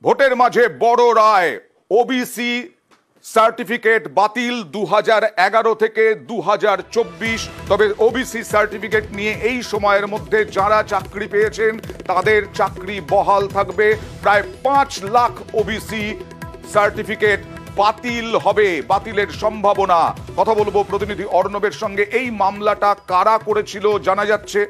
ভোটের মাঝে বড় রায়, ওবিসি সার্টিফিকেট বাতিল 2011 থেকে 2024। তবে ওবিসি সার্টিফিকেট নিয়ে এই সময়ের মধ্যে যারা চাকরি পেয়েছেন তাদের চাকরি বহাল থাকবে। প্রায় 5 লাখ ওবিসি সার্টিফিকেট বাতিল হবে, বাতিলের সম্ভাবনা। কথা বলবো প্রতিনিধি অর্ণবের সঙ্গে। এই মামলাটা কারা করেছিল জানা যাচ্ছে?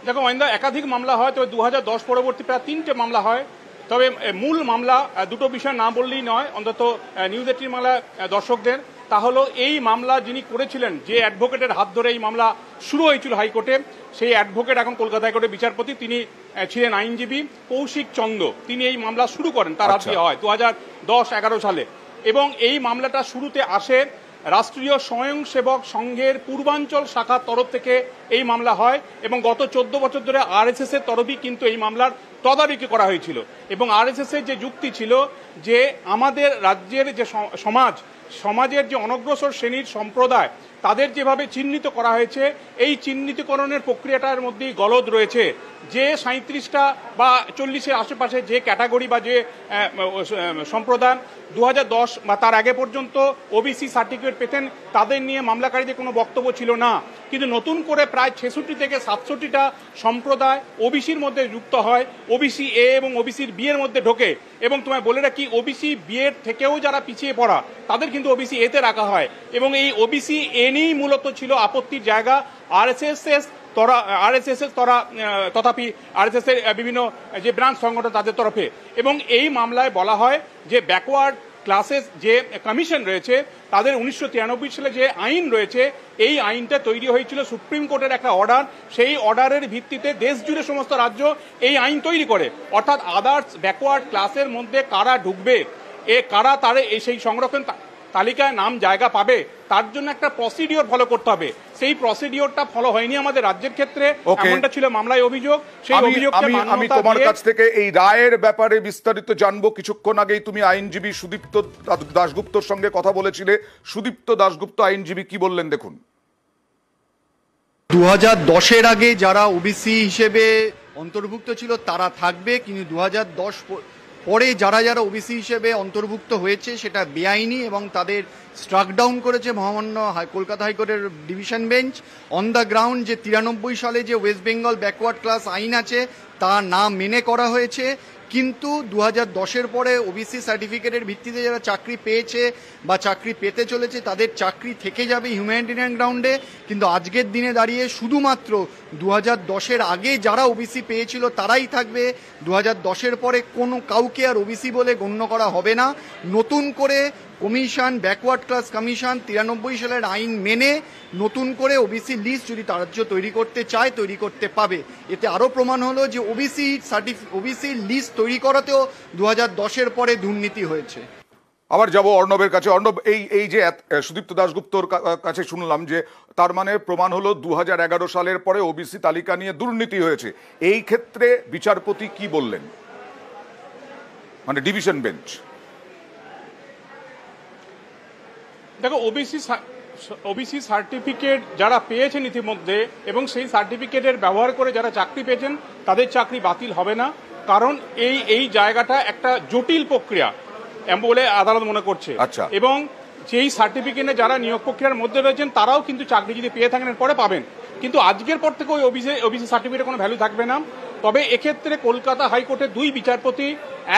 দেখো মহিন্দা, একাধিক মামলা হয়, তবে 2010 পরবর্তী প্রায় 3টে মামলা হয়। তবে মূল মামলা দুটো বিষয় না বললেই নয়, অন্তত নিউজ 18 মামলা দর্শকদের। তা হলো এই মামলা যিনি করেছিলেন, যে অ্যাডভোকেটের হাত ধরে এই মামলা শুরু হয়েছিল হাইকোর্টে, সেই অ্যাডভোকেট এখন কলকাতা হাইকোর্টের বিচারপতি। তিনি ছিলেন আইনজীবী কৌশিক চন্দ। তিনি এই মামলা শুরু করেন, তার হাত দিয়ে হয় 2010-11 সালে। এবং এই মামলাটা শুরুতে আসে রাষ্ট্রীয় স্বয়ংসেবক সংঘের পূর্বাঞ্চল শাখার তরফ থেকে এই মামলা হয়। এবং গত 14 বছর ধরে আরএসএস এর তরফই কিন্তু এই মামলার তদারকি করা হয়েছিল। এবং আরএসএস এর যে যুক্তি ছিল যে আমাদের রাজ্যের যে সমাজের যে অনগ্রসর শ্রেণীর সম্প্রদায়, তাদের যেভাবে চিহ্নিত করা হয়েছে, এই চিহ্নিতকরণের প্রক্রিয়াটার মধ্যেই গলদ রয়েছে। যে 37টা বা 40-এর আশেপাশে যে ক্যাটাগরি বা যে সম্প্রদায় 2010 বা তার আগে পর্যন্ত ওবিসি সার্টিফিকেট পেতেন, তাদের নিয়ে মামলাকারীদের কোনো বক্তব্য ছিল না। কিন্তু নতুন করে প্রায় 66 থেকে 67টা সম্প্রদায় ওবিসির মধ্যে যুক্ত হয়, ওবিসি এ এবং ওবিসির বি এর মধ্যে ঢোকে। এবং তোমায় বলে রাখি, ওবিসি বি এর থেকেও যারা পিছিয়ে পড়া, তাদের কিন্তু ওবিসি এতে রাখা হয়। এবং এই ওবিসি এ নিয়েই মূলত ছিল আপত্তির জায়গা তথাপি আরএসএস এর বিভিন্ন যে ব্রাঞ্চ সংগঠন তাদের তরফে। এবং এই মামলায় বলা হয় যে ব্যাকওয়ার্ড ক্লাসেস যে কমিশন রয়েছে, তাদের 1993 সালে যে আইন রয়েছে, এই আইনটা তৈরি হয়েছিল সুপ্রিম কোর্টের একটা অর্ডার। সেই অর্ডারের ভিত্তিতে দেশ জুড়ে সমস্ত রাজ্য এই আইন তৈরি করে। অর্থাৎ আদার্স ব্যাকওয়ার্ড ক্লাসের মধ্যে কারা ঢুকবে, কারা তারে সেই সংরক্ষণ তালিকায় নাম জায়গা পাবে, তার জন্য একটা প্রসিডিওর ফলো করতে হবে। সেই প্রসিডিওরটা ফলো হয়নি আমাদের রাজ্যের ক্ষেত্রে, এমনটা ছিল মামলায় অভিযোগ। সেই অভিযোগকে আমি তোমার কাছ থেকে এই রায়ের ব্যাপারে বিস্তারিত জানবো। কিছুক্ষণ আগেই তুমি আইনজীবী সুদীপ্ত দাশগুপ্তর সঙ্গে কথা বলেছিলে। সুদীপ্ত দাশগুপ্ত আইনজীবী কি বললেন দেখুন। 2010-এর আগে যারা ওবিসি হিসেবে অন্তর্ভুক্ত ছিল তারা থাকবে, কিন্তু 2010 পরে যারা ওবিসি হিসেবে অন্তর্ভুক্ত হয়েছে সেটা বেআইনি এবং তাদের স্ট্রাক ডাউন করেছে মহামান্য কলকাতা হাইকোর্টের division bench. On the ground যে 93 সালে যে ওয়েস্ট বেঙ্গল ব্যাকওয়ার্ড ক্লাস আইন আছে তা না মেনে করা হয়েছে। কিন্তু 2010-এর পরে ওবিসি সার্টিফিকেটের ভিত্তিতে যারা চাকরি পেয়েছে বা চাকরি পেতে চলেছে তাদের চাকরি থেকে যাবে হিউম্যানিটেরিয়ান গ্রাউন্ডে। কিন্তু আজকের দিনে দাঁড়িয়ে শুধুমাত্র 2010-এর আগে যারা ওবিসি পেয়েছিল তারাই থাকবে। 2010-এর পরে কোনো কাউকে আর ওবিসি বলে গণ্য করা হবে না। নতুন করে কমিশন, ব্যাকওয়ার্ড ক্লাস কমিশন 93 সালের আইন মেনে নতুন করে ওবিসি লিস্ট যদি তার রাজ্য তৈরি করতে চায় তৈরি করতে পাবে। এতে আরও প্রমাণ হলো যে ওবিসি লিস্ট তৈরি করাতেও 2010-এর পরে দুর্নীতি হয়েছে। আবার যাব অর্ণবের কাছে। অর্ণব, এই যে সুদীপ্ত দাশগুপ্তর কাছে শুনলাম যে তার মানে প্রমাণ হলো 2011 সালের পরে ওবিসি তালিকা নিয়ে দুর্নীতি হয়েছে। এই ক্ষেত্রে বিচারপতি কি বললেন, মানে ডিভিশন বেঞ্চ? দেখো, ওবিসি সার্টিফিকেট যারা পেয়েছেন ইতিমধ্যে এবং সেই সার্টিফিকেটের ব্যবহার করে যারা চাকরি পেয়েছেন তাদের চাকরি বাতিল হবে না। কারণ এই জায়গাটা একটা জটিল প্রক্রিয়া বলে আদালত মনে করছে। এবং যেই সার্টিফিকেটে যারা নিয়োগ প্রক্রিয়ার মধ্যে রয়েছেন তারাও কিন্তু চাকরি যদি পেয়ে থাকেন পরে পাবেন। কিন্তু আজকের পর থেকে ওই ওবিসি সার্টিফিকেটের কোনো ভ্যালু থাকবে না। তবে এক্ষেত্রে কলকাতা হাইকোর্টের 2 বিচারপতি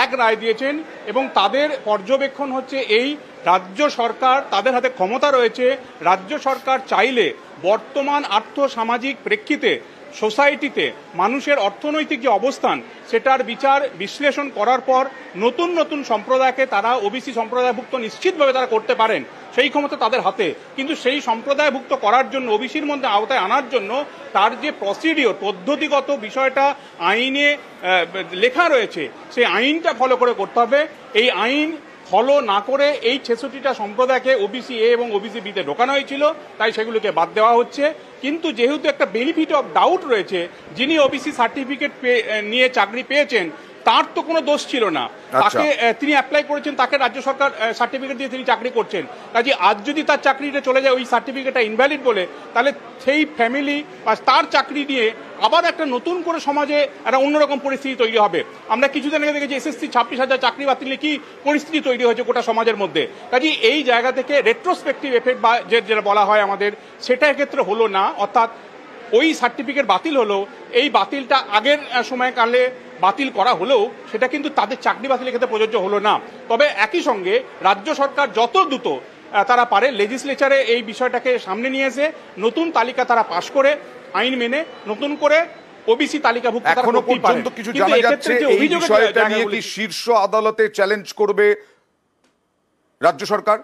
এক রায় দিয়েছেন এবং তাদের পর্যবেক্ষণ হচ্ছে এই রাজ্য সরকার, তাদের হাতে ক্ষমতা রয়েছে। রাজ্য সরকার চাইলে বর্তমান আর্থসামাজিক প্রেক্ষিতে সোসাইটিতে মানুষের অর্থনৈতিক যে অবস্থান সেটার বিচার বিশ্লেষণ করার পর নতুন নতুন সম্প্রদায়কে তারা ওবিসি সম্প্রদায়ভুক্ত নিশ্চিতভাবে তারা করতে পারেন, সেই ক্ষমতা তাদের হাতে। কিন্তু সেই সম্প্রদায়ভুক্ত করার জন্য, ওবিসির মধ্যে আওতায় আনার জন্য তার যে প্রসিডিওর, পদ্ধতিগত বিষয়টা আইনে লেখা রয়েছে, সেই আইনটা ফলো করে করতে হবে। এই আইন ফলো না করে এই 66টা সম্প্রদায়কে ওবিসি এ এবং ওবিসি বিতে ঢোকানো হয়েছিল, তাই সেগুলোকে বাদ দেওয়া হচ্ছে। কিন্তু যেহেতু একটা বেনিফিট অফ ডাউট রয়েছে, যিনি ওবিসি সার্টিফিকেট নিয়ে চাকরি পেয়েছেন তার তো কোনো দোষ ছিল না, তাকে তিনি অ্যাপ্লাই করেছেন, তাকে রাজ্য সরকার সার্টিফিকেট দিয়ে তিনি চাকরি করছেন। কাজে আজ যদি তার চাকরিটা চলে যায় ওই সার্টিফিকেটটা ইনভ্যালিড বলে, তাহলে সেই ফ্যামিলি বা তার চাকরি নিয়ে আবার একটা নতুন করে সমাজে একটা অন্যরকম পরিস্থিতি তৈরি হবে। আমরা কিছুদিন আগে দেখেছি এসএসসি 26,000 চাকরি বাতিলে কি পরিস্থিতি তৈরি হয়েছে গোটা সমাজের মধ্যে। কাজে এই জায়গা থেকে রেট্রোস্পেক্টিভ এফেক্ট বা যেটা বলা হয় আমাদের, সেটা ক্ষেত্রে হলো না। অর্থাৎ ওই সার্টিফিকেট বাতিল হলো, এই বাতিলটা আগের সময়কালে বাতিল করা হলেও সেটা কিন্তু তাদের চাকরি বাতিলের ক্ষেত্রে প্রযোজ্য হলো না। তবে একই সঙ্গে রাজ্য সরকার যত দ্রুত তারা পারে লেজিসলেচারে এই বিষয়টাকে সামনে নিয়ে এসে নতুন তালিকা তারা পাশ করে আইন মেনে নতুন করে ওবিসি তালিকাভুক্ত এখনো পর্যন্ত কিছু জানা যাচ্ছে এই বিষয়টা নিয়ে কি শীর্ষ আদালতে চ্যালেঞ্জ করবে রাজ্য সরকার?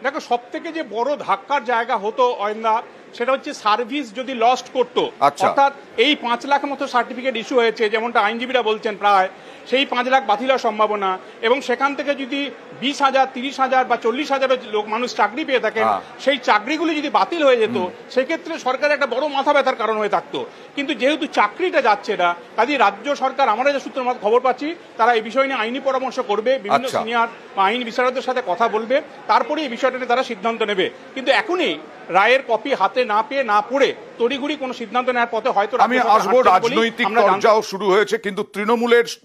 দেখো, সব থেকে যে বড় ধাক্কার জায়গা হতো অয়ন্দা, সেটা হচ্ছে সার্ভিস যদি লস্ট করতো। অর্থাৎ এই 5 লাখ মতো সার্টিফিকেট ইস্যু হয়েছে, যেমনটা আইনজীবীরা বলছেন প্রায়, সেই 5 লাখ বাতিল হওয়ার সম্ভাবনা, এবং সেখান থেকে যদি 20,000, 30,000 বা 40,000 লোক মানুষ চাকরি পেয়ে থাকেন, সেই চাকরিগুলি যদি বাতিল হয়ে যেত, সেক্ষেত্রে সরকারের একটা বড় মাথা ব্যথার কারণ হয়ে থাকতো। কিন্তু যেহেতু চাকরিটা যাচ্ছে না, কাজে রাজ্য সরকার, আমরা যে সূত্রের মধ্যে খবর পাচ্ছি, তারা এই বিষয় নিয়ে আইনি পরামর্শ করবে, বিভিন্ন সিনিয়র বা আইন বিশারদদের সাথে কথা বলবে, তারপরে এই বিষয়টা নিয়ে তারা সিদ্ধান্ত নেবে। কিন্তু এখনই রায়ের কপি হাতে না পেয়ে, না পড়ে তড়িঘড়ি কোনো সিদ্ধান্ত নেওয়ার পথে হয়তো আমি আসবো। রাজনৈতিক চর্চাও শুরু হয়েছে, কিন্তু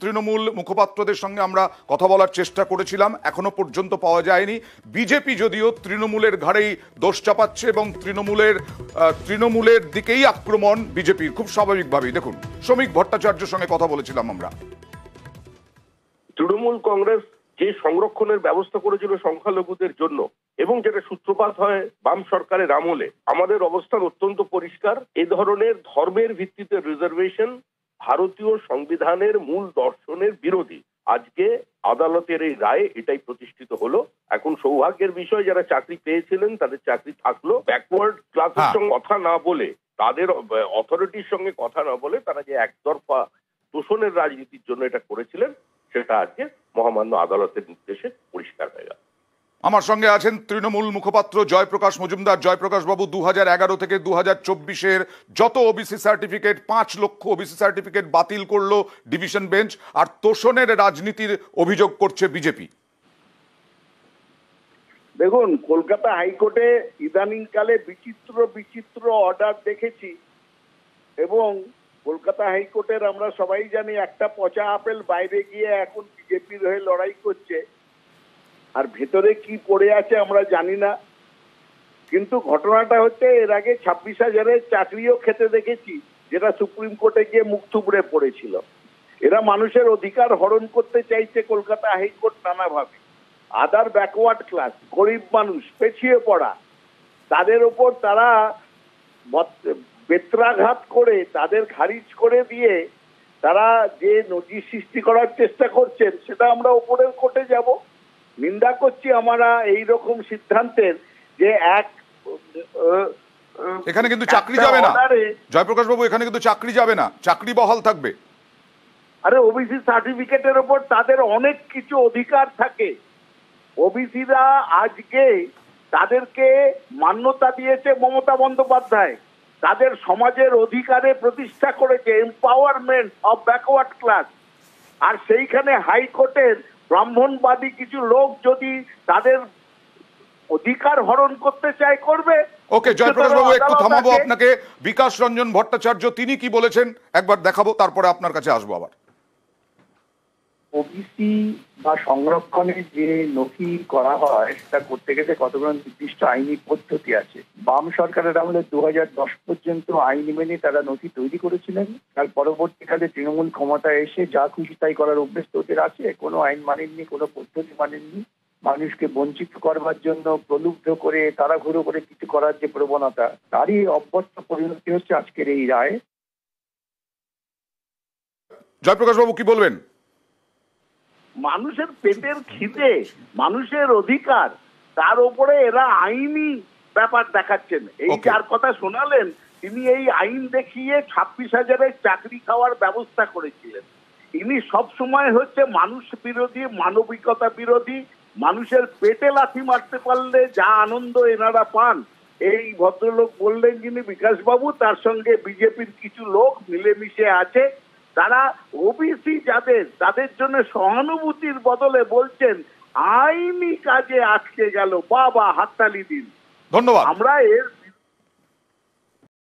তৃণমূল মুখপাত্রদের সঙ্গে আমরা কথা বলার চেষ্টা করেছিলাম, এখনো পর্যন্ত পাওয়া যায়নি। বিজেপি যদিও তৃণমূলের ঘাড়েই দোষ চাপাচ্ছে এবং তৃণমূলের দিকেই আক্রমণ বিজেপির, খুব স্বাভাবিকভাবেই। দেখুন, শ্রমিক ভট্টাচার্যের সঙ্গে কথা বলেছিলাম আমরা। তৃণমূল কংগ্রেস যে সংরক্ষণের ব্যবস্থা করেছিল সংখ্যালঘুদের জন্য, এবং যেটা সূত্রপাত হয় বাম সরকারের আমলে, আমাদের অবস্থান অত্যন্ত পরিষ্কার। এ ধরনের ধর্মের ভিত্তিতে রিজার্ভেশন ভারতীয় সংবিধানের মূল দর্শনের বিরোধী। আজকে আদালতের এই রায়ে এটাই প্রতিষ্ঠিত হলো। এখন সৌভাগ্যের বিষয়, যারা চাকরি পেয়েছিলেন তাদের চাকরি থাকলো, ব্যাকওয়ার্ড ক্লাসের সঙ্গে কথা না বলে, তাদের অথরিটির সঙ্গে কথা না বলে, তারা যে একতরফা তোষণের রাজনীতির জন্য এটা করেছিলেন, সেটা আজকে মহামান্য আদালতের নির্দেশে পরিষ্কার হয়ে গেল। আমার সঙ্গে আছেন তৃণমূল মুখপাত্র জয়প্রকাশ মজুমদার। জয়প্রকাশ বাবু, 2011 থেকে 2024-এর যত ওবিসি সার্টিফিকেট, 5 লক্ষ ওবিসি সার্টিফিকেট বাতিল করলো ডিভিশন বেঞ্চ, আর তোষণের রাজনীতির অভিযোগ করছে বিজেপি। দেখুন, কলকাতা হাইকোর্টে ইদানিংকালে বিচিত্র অর্ডার দেখেছি, এবং কলকাতা হাইকোর্টের আমরা সবাই জানি একটা পচা আপেল বাইরে গিয়ে এখন বিজেপির হয়ে লড়াই করছে, আর ভেতরে কি পড়ে আছে আমরা জানি না। কিন্তু ঘটনাটা হচ্ছে, এর আগে 26,000-এর চাকরিও খেতে দেখেছি, যেটা সুপ্রিম কোর্টে গিয়ে মুখ থুবড়ে পড়েছিল। এরা মানুষের অধিকার হরণ করতে চাইছে কলকাতা হাইকোর্ট নানাভাবে। আদার ব্যাকওয়ার্ড ক্লাস, গরিব মানুষ, পেছিয়ে পড়া, তাদের ওপর তারা বেত্রাঘাত করে তাদের খারিজ করে দিয়ে তারা যে নজির সৃষ্টি করার চেষ্টা করছেন, সেটা আমরা উপরের কোর্টে যাব। নিন্দা করছি আমরা এই রকম সিদ্ধান্তের, যে এখানে কিন্তু চাকরি যাবে না জয়প্রকাশ বাবু, এখানে কিন্তু চাকরি যাবে না, চাকরি বহাল থাকবে। আরে, ওবিসি সার্টিফিকেটের ওপর তাদের অনেক কিছু অধিকার থাকে। ওবিসিরা আজকে, তাদেরকে মান্যতা দিয়েছে মমতা বন্দ্যোপাধ্যায়, তাদের সমাজের অধিকারে প্রতিষ্ঠা করেছে, এম্পাওয়ারমেন্ট অফ ব্যাকওয়ার্ড ক্লাস। আর সেইখানে হাইকোর্টের ব্রাহ্মণবাদী কিছু লোক যদি তাদের অধিকার হরণ করতে চায়, করবে। ওকে জয়প্রকাশ বাবু, একটু থামাবো আপনাকে। বিকাশ রঞ্জন ভট্টাচার্য তিনি কি বলেছেন একবার দেখাবো, তারপরে আপনার কাছে আসবো আবার। ওবিসি বা সংরক্ষণের যে নথি করা হয়, সেটা করতে গেলে কতগুলো নির্দিষ্ট আইনি পদ্ধতি আছে। বাম সরকারের আমলে 2010 পর্যন্ত আইন মেনে তারা নথি তৈরি করেছিলেন। তার পরবর্তীকালে তৃণমূল ক্ষমতায় এসে যা খুশি তাই করার অভ্যেস ওদের আছে, কোনো আইন মানেননি, কোনো পদ্ধতি মানেননি। মানুষকে বঞ্চিত করবার জন্য প্রলুব্ধ করে, তাড়াহুড়ো করে কিছু করার যে প্রবণতা, তারই অব্যর্থ পরিণতি হচ্ছে আজকের এই রায়। জয়প্রকাশ বাবু কি বলবেন? মানুষের পেটের খিদে, মানুষের অধিকার, তার উপরে এরা আইনি ব্যাপার দেখাচ্ছেন। এই যার কথা শোনালেন, তিনি এই আইন দেখিয়ে 26,000-এর চাকরি খাওয়ার ব্যবস্থা করেছিলেন। ইনি সব সময় হচ্ছে মানুষ বিরোধী, মানবিকতা বিরোধী। মানুষের পেটে লাথি মারতে পারলে যা আনন্দ এনারা পান, এই ভদ্রলোক বললেন যিনি বিকাশবাবু, তার সঙ্গে বিজেপির কিছু লোক মিলেমিশে আছে, তারা ওবিসি যাদের, তাদের জন্য সহানুভূতির বদলে বলছেন আইনি কাজে আটকে গেল। বাবা, হাততালি দিন। ধন্যবাদ। আমরা এর